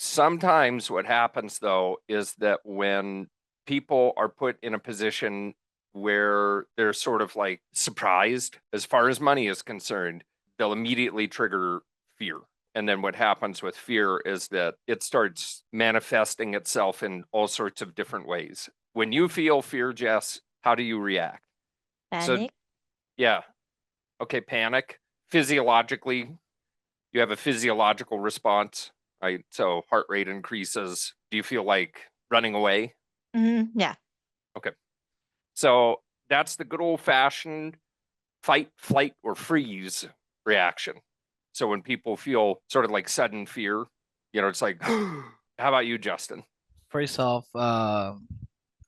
Sometimes what happens though is that when people are put in a position where they're sort of like surprised as far as money is concerned, they'll immediately trigger fear. And then what happens with fear is that it starts manifesting itself in all sorts of different ways. When you feel fear, Jess, how do you react? So, Panic? yeah, okay, panic. Physiologically, you have a physiological response, right? So heart rate increases. Do you feel like running away? Yeah. Okay. So that's the good old fashioned fight, flight, or freeze reaction. So when people feel sort of like sudden fear, it's like, how about you, Justin? First off, I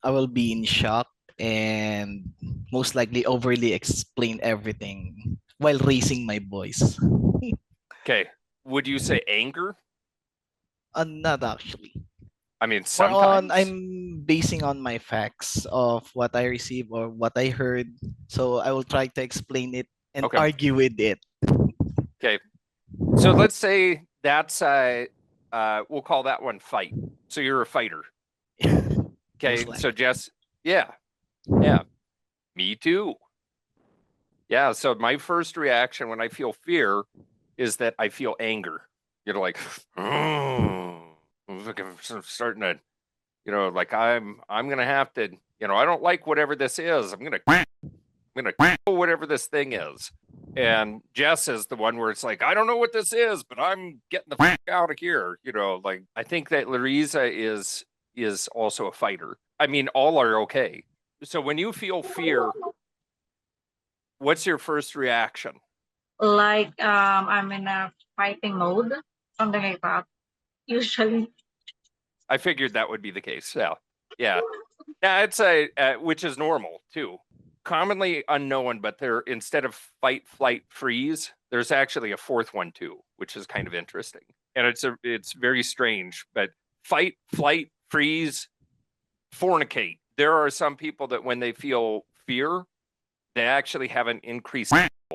will be in shock and most likely overly explain everything while raising my voice. Okay. Would you say anger? Not actually. I mean, More on, sometimes. I'm basing on my facts of what I receive or what I heard. So I will try to explain it and Okay. argue with it. Okay. So let's say that's we'll call that one fight. So you're a fighter. Most Okay. So likely. Jess, yeah. Yeah. Me too. Yeah. So my first reaction when I feel fear is that I feel anger. Like, I'm starting to, like I'm gonna have to, I don't like whatever this is. I'm gonna kill whatever this thing is. And Jess is the one where it's like, I don't know what this is, but I'm getting the fuck out of here. Like I think that Larissa is also a fighter. I mean, all are okay. So when you feel fear, what's your first reaction? Like I'm in a fighting mode, something like that. Usually, I figured that would be the case. Yeah. Yeah. Yeah, it's a which is normal too. Commonly unknown, but there instead of fight, flight, freeze, there's actually a fourth one too, which is kind of interesting. And it's very strange, but fight, flight, freeze, fornicate. There are some people that when they feel fear, they actually have an increased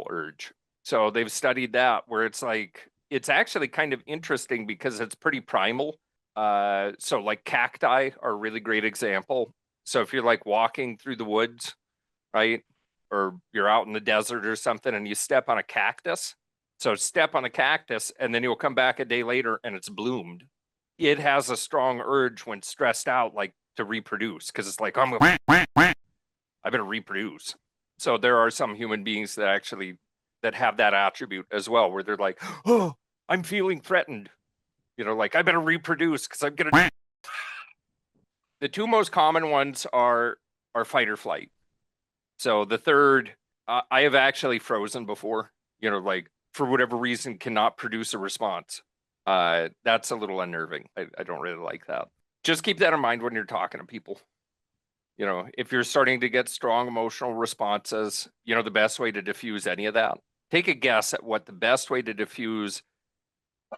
urge. So they've studied that where it's like it's actually kind of interesting because it's pretty primal. So like cacti are a really great example. So if you're like walking through the woods, right? Or you're out in the desert or something and you step on a cactus. So step on a cactus and then you'll come back a day later and it's bloomed. It has a strong urge when stressed out, like to reproduce, because it's like, I better reproduce. So there are some human beings that actually that have that attribute as well, where they're like, oh, I'm feeling threatened. Like I better reproduce because I'm gonna. The two most common ones are fight or flight. So the third, I have actually frozen before. Like for whatever reason, cannot produce a response. That's a little unnerving. I don't really like that. Just keep that in mind when you're talking to people. If you're starting to get strong emotional responses, the best way to diffuse any of that. Take a guess at what the best way to diffuse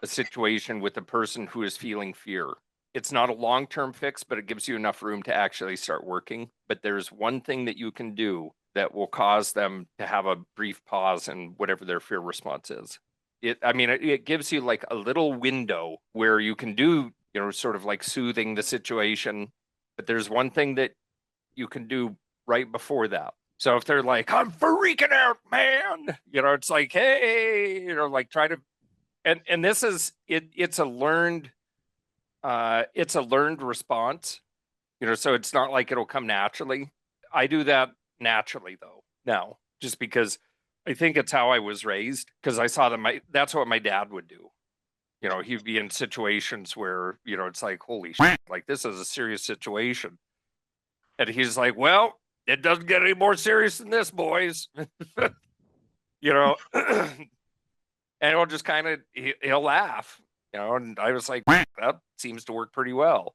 a situation with a person who is feeling fear. It's not a long-term fix, but it gives you enough room to actually start working. But there's one thing that you can do that will cause them to have a brief pause in whatever their fear response is. It gives you like a little window where you can do, sort of like soothing the situation. But there's one thing that you can do right before that. So if they're like, I'm freaking out, man, it's like, hey, like try to, and this is it's a learned response, so it's not like it'll come naturally. I do that naturally though now, just because I think it's how I was raised, because I saw that's what my dad would do. He'd be in situations where, it's like, holy shit, like this is a serious situation. And he's like, well, it doesn't get any more serious than this, boys. And he'll just kind of, he'll laugh, and I was like, that seems to work pretty well.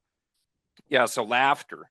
Yeah, so laughter.